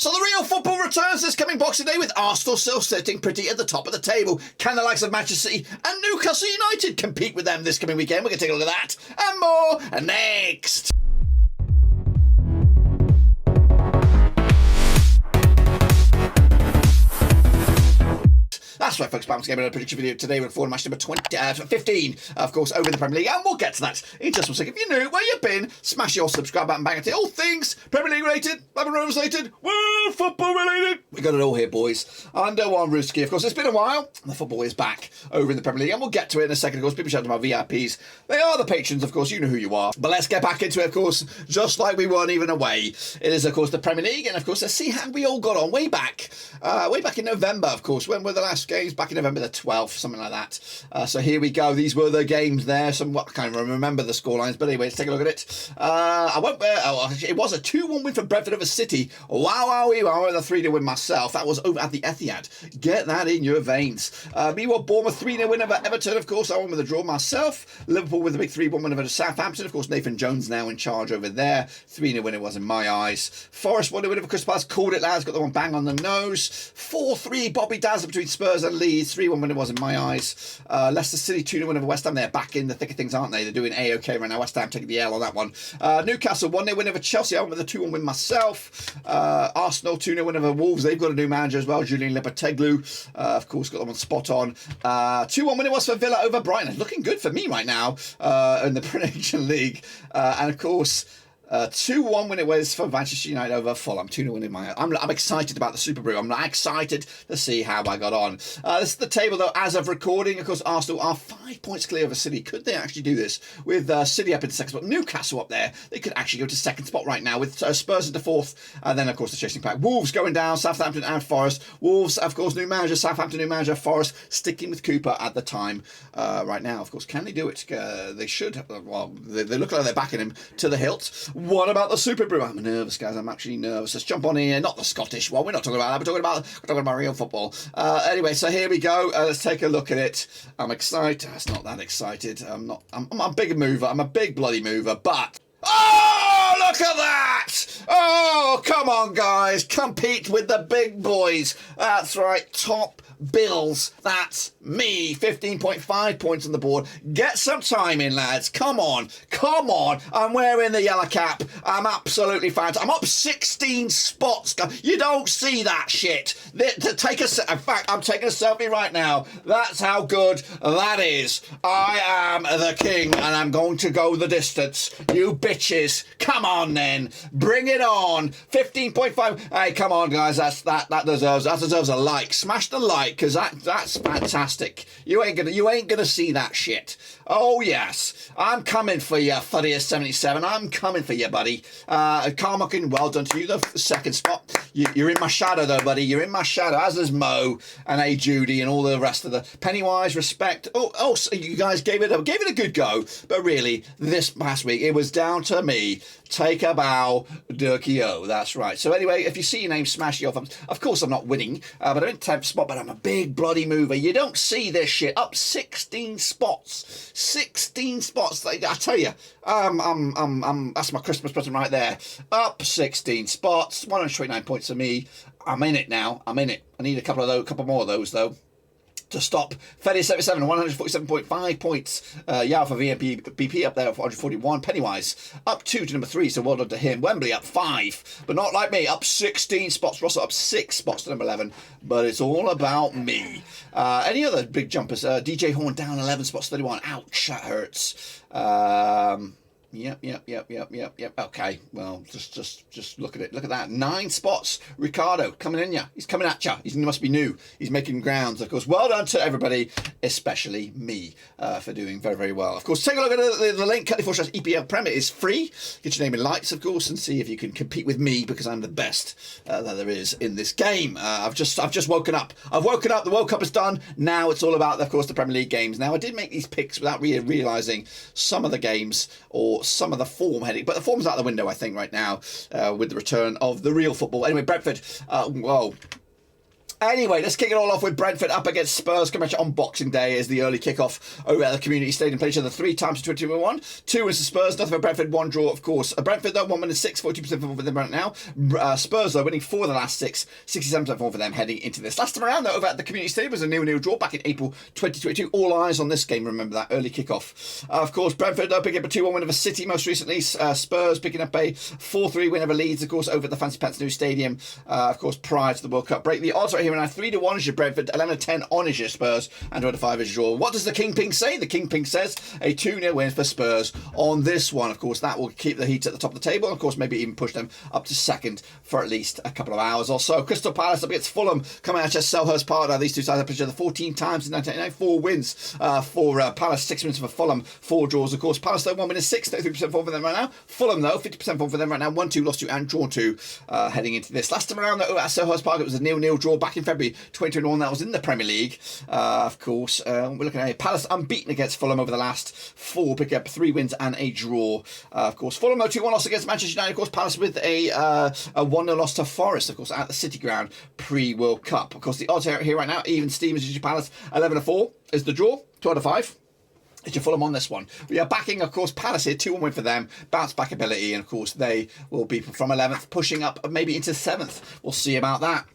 So the real football returns this coming Boxing Day with Arsenal still sitting pretty at the top of the table. Can the likes of Manchester City and Newcastle United compete with them this coming weekend? We're going to take a look at that and more next. That's right, folks. Bounce Game, another prediction video today. We're forward match number 15, of course, over in the Premier League, and we'll get to that in just one second. If you're new, where you've been, smash your subscribe button, bang it. All things Premier League related, Blackburn Rovers related, world football related. We got it all here, boys. Under one Rooski. Of course, it's been a while. The football is back over in the Premier League, and we'll get to it in a second. Of course, people shout out to my VIPs. They are the patrons, of course. You know who you are. But let's get back into it, of course, just like we weren't even away. It is, of course, the Premier League, and of course, let's see how we all got on way back in November, of course. When were the last games? Back in November the 12th, something like that. So here we go. These were the games there. I can't remember the scorelines, but anyway, let's take a look at it. It was a 2-1 win for Brentford over City. Wow, with a 3-0 win myself. That was over at the Etihad. Get that in your veins. Meanwhile, Bournemouth 3-0 win over Everton, of course. I won with a draw myself. Liverpool with a big 3-1 win over Southampton. Of course, Nathan Jones now in charge over there. 3-0 win it was in my eyes. Forest 1-0 win over Crystal Palace. Called it, lads. Got the one bang on the nose. 4-3 Bobby Dazzler between Spurs and Leeds. 3-1 win it was in my eyes. Leicester City 2-0 win over West Ham. They're back in the thick of things, aren't they? They're doing A-OK right now. West Ham taking the L on that one. Newcastle 1-0 win over Chelsea. I went with a 2-1 win myself. Arsenal 2-0 win over Wolves. They've got a new manager as well, Julian Lopetegui. Of course, got that one spot on. 2-1 win it was for Villa over Brighton. Looking good for me right now in the Premier League. And of course, 2-1 win it was for Manchester United over Fulham. 2-0 win in my. I'm excited about the Super Brew. I'm excited to see how I got on. This is the table though as of recording. Of course, Arsenal are 5 points clear over City. Could they actually do this with City up in second spot? Newcastle up there. They could actually go to second spot right now with Spurs into fourth. And then of course the chasing pack. Wolves going down. Southampton and Forest. Wolves, of course, new manager. Southampton new manager. Forest sticking with Cooper at the time. Right now, of course, can they do it? They should. Well, they look like they're backing him to the hilt. What about the Super Brew? I'm nervous, guys. I'm actually nervous. Let's jump on here. Not the Scottish one. We're not talking about that. We're talking about real football. Anyway, so here we go. Let's take a look at it. I'm excited. It's not that excited. I'm a big mover. I'm a big bloody mover. But oh, look at that! Oh, come on, guys. Compete with the big boys. That's right. Top bills. That's me. 15.5 points on the board. Get some time in, lads. Come on. I'm wearing the yellow cap. I'm absolutely fantastic. I'm up 16 spots. You don't see that shit. In fact, I'm taking a selfie right now. That's how good that is. I am the king, and I'm going to go the distance. You bitches. Come on, then. Bring it on. 15.5. Hey, come on, guys. That deserves a like. Smash the like, because that's fantastic. You ain't gonna see that shit. Oh yes, I'm coming for you, Fuddiest77. I'm coming for you, buddy. Carmockin, well done to you. The second spot. You're in my shadow, though, buddy. You're in my shadow. As is Mo and A Judy and all the rest of the Pennywise. Respect. Oh, so you guys gave it a good go, but really, this past week it was down to me. Take a bow, Durkee O. That's right. So anyway, if you see your name, smash your thumbs. Of course, I'm not winning, but I'm in 10th spot. But I'm a big bloody mover. You don't see this shit. Up 16 spots. 16 spots. I tell you, that's my Christmas present right there. Up 16 spots. 129 points for me. I'm in it now. I'm in it. I need a couple more of those though. To stop. Feddy77, 147.5 points. Yao for BP up there at 441. Pennywise up 2 to number 3, so well done to him. Wembley up 5, but not like me, up 16 spots. Russell up 6 spots to number 11, but it's all about me. Any other big jumpers? DJ Horn down 11 spots, 31. Ouch, that hurts. Yep. Okay, well, just look at it. Look at that. 9 spots. Ricardo coming in ya. He's coming at ya. He must be new. He's making grounds. Of course, well done to everybody, especially me, for doing very, very well. Of course, take a look at the link. Cut 4 stars EPL Premier is free. Get your name in lights, of course, and see if you can compete with me because I'm the best that there is in this game. I've just woken up. I've woken up. The World Cup is done. Now it's all about, of course, the Premier League games. Now I did make these picks without realising some of the games or some of the form heading, but the form's out the window, I think, right now with the return of the real football. Anyway, Brentford, Anyway, let's kick it all off with Brentford up against Spurs. Coming on Boxing Day is the early kickoff over at the Community Stadium. Played each other 3 times in 2021. 2 is the Spurs, nothing for Brentford, 1 draw, of course. Brentford, though, 1-6, 40% form for them right now. Spurs, though, winning 4 of the last 6, 67% form for them heading into this. Last time around, though, over at the Community Stadium was a 0-0 draw back in April 2022. All eyes on this game, remember that early kickoff. Of course, Brentford, though, picking up a 2-1 win over City most recently. Spurs picking up a 4-3 win over Leeds, of course, over at the Fancy Pants new stadium, of course, prior to the World Cup break. The odds right here are now 3-1 is your Brentford, 11-10 on is your Spurs, and 2-5 is your draw. What does the Kingpin say? The Kingpin says a 2-0 win for Spurs on this one. Of course, that will keep the Heat at the top of the table, and of course, maybe even push them up to second for at least a couple of hours or so. Crystal Palace up against Fulham, coming out of Selhurst Park. Now, these two sides have played each other 14 times in 1989. 4 wins for Palace, 6 wins for Fulham, 4 draws, of course. Palace, though, 1-6, 33% form for them right now. Fulham, though, 50% form for them right now. 1-2, lost 2, and drawn 2 heading into this. Last time around, though, at Selhurst Park, it was a 0-0 draw back in February 2021. That was in the Premier League. Of course, we're looking at Palace unbeaten against Fulham over the last 4, picking up 3 wins and a draw. Of course, Fulham, though, 2-1 loss against Manchester United. Of course, Palace with a 1-0 loss to Forest, of course, at the City Ground pre-World Cup. Of course, the odds here right now, even Stevens is your Palace, 11-4 is the draw, 12-5. It's your Fulham on this one. We are backing, of course, Palace here, 2-1 win for them, bounce back ability, and of course they will be from 11th, pushing up maybe into 7th. We'll see about that.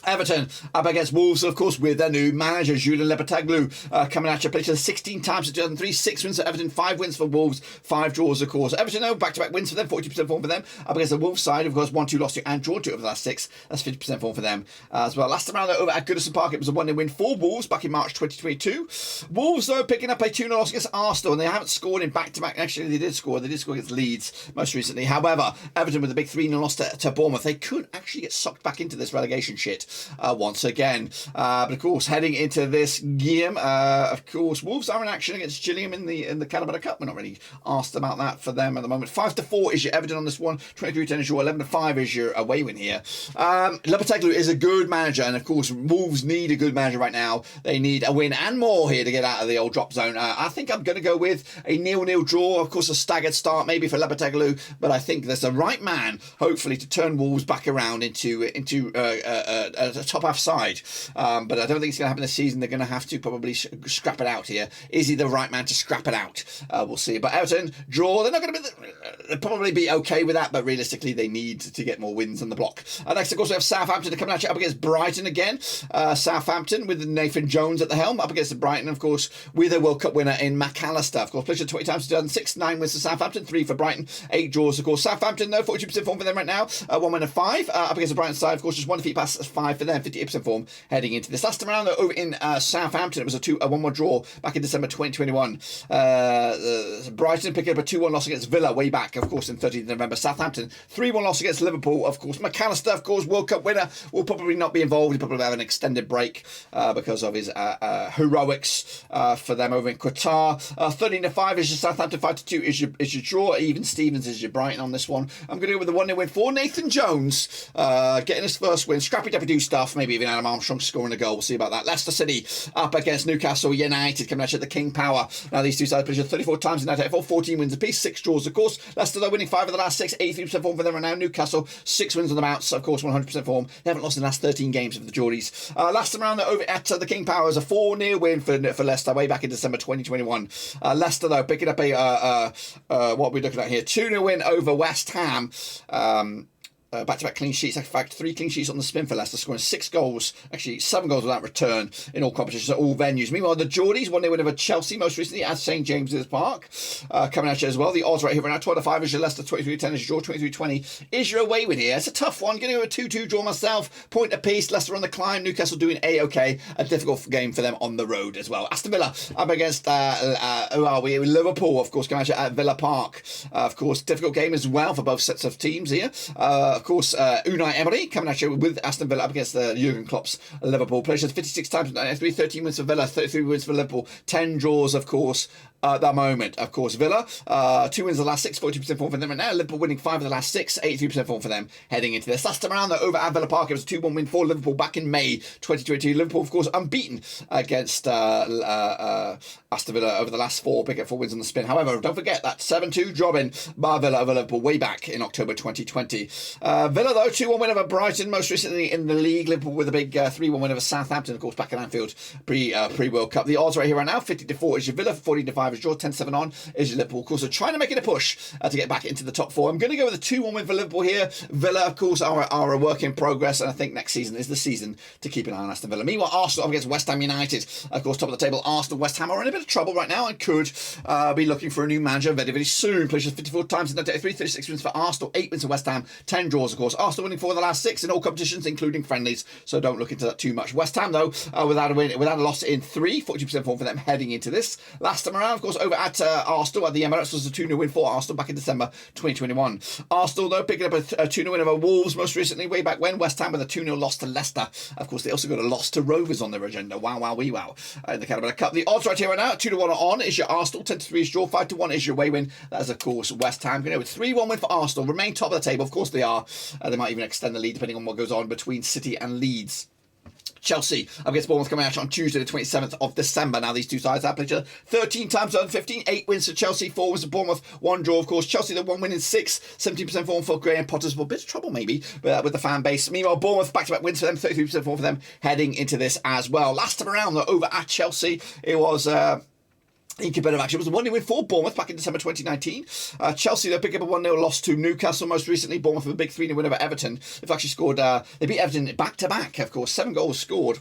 Everton up against Wolves, of course, with their new manager, Julian Lopetegui, coming at you. Played 16 times in 2003, 6 wins for Everton, 5 wins for Wolves, 5 draws, of course. Everton, though, back-to-back wins for them, 40% form for them. Up against the Wolves side, of course, 1-2 lost 2 and drawn 2 over the last 6. That's 50% form for them as well. Last time around, though, over at Goodison Park, it was a 1-0 win for Wolves back in March 2022. Wolves, though, picking up a 2-0 loss against Aston, and they haven't scored in back-to-back. Actually, they did score. They did score against Leeds most recently. However, Everton with a big 3-0 loss to Bournemouth, they could actually get sucked back into this relegation shit once again. But of course, heading into this game, of course, Wolves are in action against Gillingham in the Calabria Cup. We're not really asked about that for them at the moment. 5-4 is your Everton on this one. 23-10 is your 11-5 is your away win here. Lopetegui is a good manager, and of course, Wolves need a good manager right now. They need a win and more here to get out of the old drop zone. I think I'm going to go with a 0-0 draw. Of course, a staggered start maybe for Lopetegui, but I think there's the right man, hopefully, to turn Wolves back around into a top half side. But I don't think it's going to happen this season. They're going to have to probably scrap it out here. Is he the right man to scrap it out? We'll see. But Everton, draw. They're not going to they'll probably be okay with that, but realistically, they need to get more wins on the block. Next, of course, we have Southampton to come at you up against Brighton again. Southampton with Nathan Jones at the helm, up against Brighton, of course, with a World Cup winner in McAllister. Of course, played 20 times in 2006, 9 wins for Southampton, 3 for Brighton, 8 draws, of course. Southampton, though, 42% form for them right now. 1 win and 5. Up against the Brighton side, of course, just 1 defeat past 5 for them, 58% form heading into this. Last time around, though, over in Southampton, it was a 1-1 draw back in December 2021. Brighton picking up a 2-1 loss against Villa way back, of course, in 13th November. Southampton, 3-1 loss against Liverpool, of course. McAllister, of course, World Cup winner, will probably not be involved. He'll probably have an extended break because of his heroics for them over in Qatar. 13-5 is your Southampton, 5-2 is your draw. Even Stevens is your Brighton on this one. I'm going to go with the 1-0 win for Nathan Jones, getting his first win. Scrappy Deppy stuff, maybe even Adam Armstrong scoring a goal. We'll see about that. Leicester City up against Newcastle United, coming at the King Power. Now, these two sides played 34 times in 1984, 14 wins apiece, 6 draws, of course. Leicester, though, winning 5 of the last 6, 83% form for them right now. Newcastle, 6 wins on the bounce, of course, 100% form. They haven't lost in the last 13 games for the Geordies. Last time around, over at the King Power, is a 4-0 win for Leicester way back in December 2021. Leicester, though, picking up what are we looking at here? 2-0 win over West Ham. Back-to-back clean sheets. In fact, 3 clean sheets on the spin for Leicester, scoring 6 goals, actually 7 goals without return in all competitions at all venues. Meanwhile, the Geordies, 1-0 win over Chelsea most recently at St James's Park, coming at you as well. The odds right here right now, 12-5 is your Leicester, 23-10 is your draw, 23-20 is your away win here. It's a tough one. Getting over a 2-2 draw myself. Point apiece. Leicester on the climb. Newcastle doing A-OK. A difficult game for them on the road as well. Aston Villa up against Liverpool, of course, coming at you at Villa Park. Of course, difficult game as well for both sets of teams here. Of course, Unai Emery coming at you with Aston Villa up against Jurgen Klopp's Liverpool. Played 56 times, 13 wins for Villa, 33 wins for Liverpool, 10 draws, of course. at the moment. Of course, Villa, 2 wins of the last 6, 42% form for them right now. Liverpool winning 5 of the last 6, 83% form for them heading into this. Last time around, though, over at Villa Park, it was a 2-1 win for Liverpool back in May 2022. Liverpool, of course, unbeaten against Aston Villa over the last 4 big 4 wins on the spin. However, don't forget that 7-2 jobbing by Villa over Liverpool way back in October 2020. Villa, though, 2-1 win over Brighton, most recently in the league. Liverpool with a big 3-1 win over Southampton, of course, back in Anfield pre-World Cup. The odds right here right now, 50-4 is your Villa, 14-5 is your 10-7 on is your Liverpool. Of course, they're trying to make it a push to get back into the top 4. I'm going to go with a 2-1 win for Liverpool here. Villa, of course, are a work in progress, and I think next season is the season to keep an eye on Aston Villa. Meanwhile, Arsenal up against West Ham United. Of course, top of the table, Arsenal, West Ham are in a bit of trouble right now and could be looking for a new manager very, very soon. Places 54 times in the day, 36 wins for Arsenal, 8 wins for West Ham, 10 draws, of course. Arsenal winning 4 of the last 6 in all competitions, including friendlies, so don't look into that too much. West Ham, though, without a loss in 3, 42% form for them heading into this. Last time around, of course, over at Arsenal at the Emirates was a 2-0 win for Arsenal back in December 2021. Arsenal, though, picking up a 2-0 win over Wolves most recently, way back when. West Ham with a 2-0 loss to Leicester. Of course, they also got a loss to Rovers on their agenda. Wow, wow, wee, wow. In the Canada Cup. The odds right here right now, 2-1 on is your Arsenal, 10-3 is draw, 5-1 is your away win. That is, of course, West Ham. Going with 3-1 win for Arsenal. Remain top of the table. Of course they are. They might even extend the lead depending on what goes on between City and Leeds. Chelsea up against Bournemouth coming out on Tuesday the 27th of December. Now these two sides have played each other 13 times on 15, 8 wins for Chelsea, 4 wins for Bournemouth, 1 draw of course. Chelsea the 1 win in 6, 17% form for Graham Potter's. A bit of trouble maybe with the fan base. Meanwhile, Bournemouth back-to-back wins for them, 33% form for them heading into this as well. Last time around though, over at Chelsea, it was incubator action. It was a 1-0 win for Bournemouth back in December 2019. Chelsea, they pick up a 1-0 loss to Newcastle most recently. Bournemouth with a big 3-0 win over Everton. They've actually scored, they beat Everton back-to-back, of course. 7 goals scored.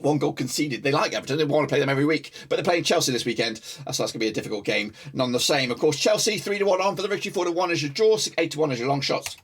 1 goal conceded. They like Everton. They want to play them every week. But they're playing Chelsea this weekend. So that's going to be a difficult game. None the same. Of course, Chelsea 3-1 on for the victory. 4-1 is your draw. 8-1 is your long shots.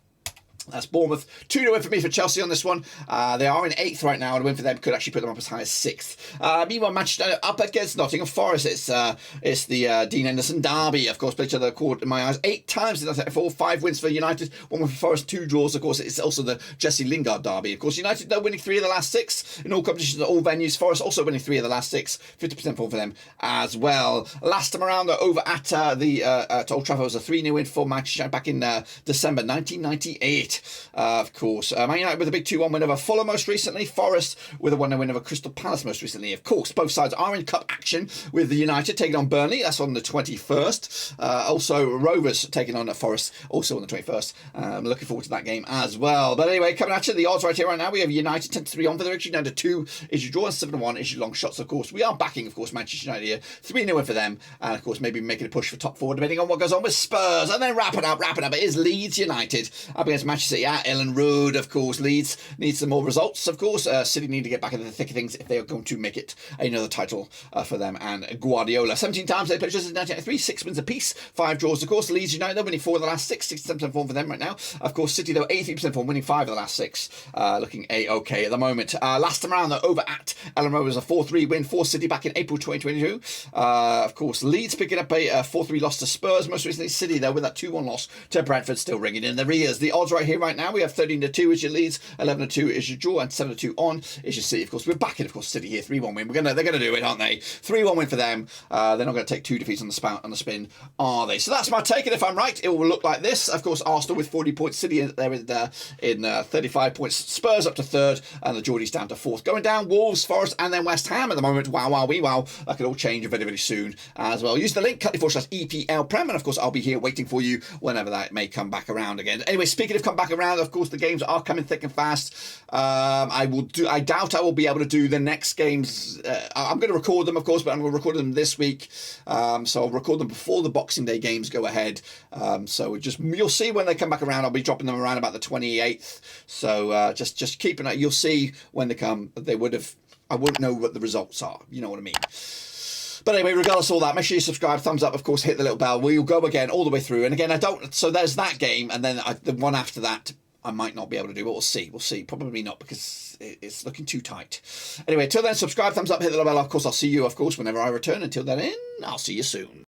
That's Bournemouth. 2-0 win for me for Chelsea on this one. They are in 8th right now, and a win for them could actually put them up as high as 6th. Meanwhile, Matchday up against Nottingham Forest. It's the Dean Henderson derby. Of course, played each other caught in my eyes 8 times in that 4, 5 wins for United, 1 win for Forest, 2 draws. Of course, it's also the Jesse Lingard derby. Of course, United though winning 3 of the last 6 in all competitions at all venues. Forest also winning 3 of the last 6, 50% form for them as well. Last time around though, over at at Old Trafford was a 3-0 win for Manchester United back in December 1998. Of course, Man United with a big 2-1 win over Fulham most recently. Forest with a 1-0 win over Crystal Palace most recently. Of course, both sides are in cup action with the United taking on Burnley. That's on the 21st. Also, Rovers taking on Forest also on the 21st. I'm looking forward to that game as well. But anyway, coming at you, the odds right here right now. We have United 10-3 on for the victory. Down to 2 is your draw and 7-1 is your long shots. Of course, we are backing, of course, Manchester United here. 3-0 win for them. And of course, maybe making a push for top 4 depending on what goes on with Spurs. And then wrapping up. It is Leeds United up against Manchester City at Ellen Road. Of course, Leeds need some more results. Of course, City need to get back into the thick of things if they are going to make it another title for them and Guardiola. 17 times they played just in 1993, 6 wins apiece, 5 draws. Of course, Leeds United, they're winning 4 of the last 6, 67% form for them right now. Of course, City, though, 83% form, winning 5 of the last 6, looking A-OK at the moment. Last time around, though, over at Ellen Road was a 4-3 win for City back in April 2022. Of course, Leeds picking up a 4-3 loss to Spurs most recently. City, though, with that 2-1 loss to Brentford, still ringing in their ears. The odds right here right now, we have 13-2 is your Leeds, 11-2 is your draw, and 7-2 on is your City. Of course, we're backing, of course, City here, 3-1 win. They're gonna do it, aren't they? 3-1 win for them. They're not going to take 2 defeats on the spin, are they? So that's my take, and if I'm right, it will look like this. Of course, Arsenal with 40 points, City there in 35 points, Spurs up to 3rd, and the Geordies down to 4th. Going down, Wolves, Forest, and then West Ham at the moment. Wow, wow, wee, wow. That could all change very, very soon as well. Use the link, cut/EPL Prem, and of course, I'll be here waiting for you whenever that may come back around again. Anyway, speaking of come back around, of course, the games are coming thick and fast. I doubt I will be able to do the next games. I'm going to record them, of course, but I'm going to record them this week. So I'll record them before the Boxing Day games go ahead. So you'll see when they come back around. I'll be dropping them around about the 28th. So just keep an eye. You'll see when they come. I won't know what the results are. You know what I mean. But anyway, regardless of all that, make sure you subscribe, thumbs up, of course, hit the little bell. We'll go again all the way through. And again, so there's that game, and then the one after that, I might not be able to do, but we'll see. Probably not, because it's looking too tight. Anyway, till then, subscribe, thumbs up, hit the little bell. Of course, I'll see you, of course, whenever I return. Until then, I'll see you soon.